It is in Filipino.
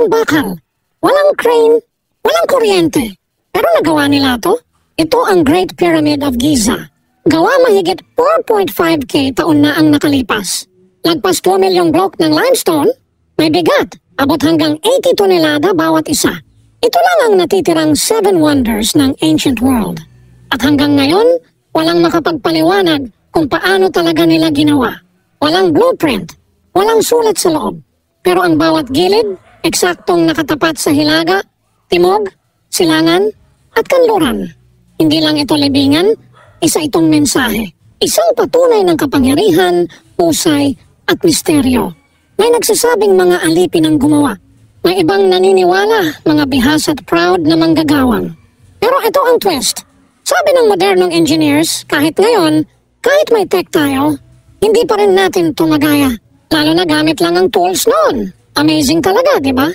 walang bakal, walang crane, walang kuryente. Pero nagawa nila to. Ito ang Great Pyramid of Giza. Gawa mahigit 4.5k taon na ang nakalipas. Lagpas 2 milyong block ng limestone, may bigat, abot hanggang 80 tonelada bawat isa. Ito lang ang natitirang 7 wonders ng ancient world. At hanggang ngayon, walang makapagpaliwanag kung paano talaga nila ginawa. Walang blueprint, walang sulat sa loob. Pero ang bawat gilid, eksaktong nakatapat sa hilaga, timog, silangan, at kanluran. Hindi lang ito libingan, isa itong mensahe. Isang patunay ng kapangyarihan, husay, at misteryo. May nagsasabing mga alipin ang gumawa. May ibang naniniwala, mga bihas at proud na manggagawang. Pero ito ang twist. Sabi ng modernong engineers, kahit ngayon, kahit may tech tayo, hindi pa rin natin ito magaya. Lalo na gamit lang ang tools noon. Amazing talaga, di ba?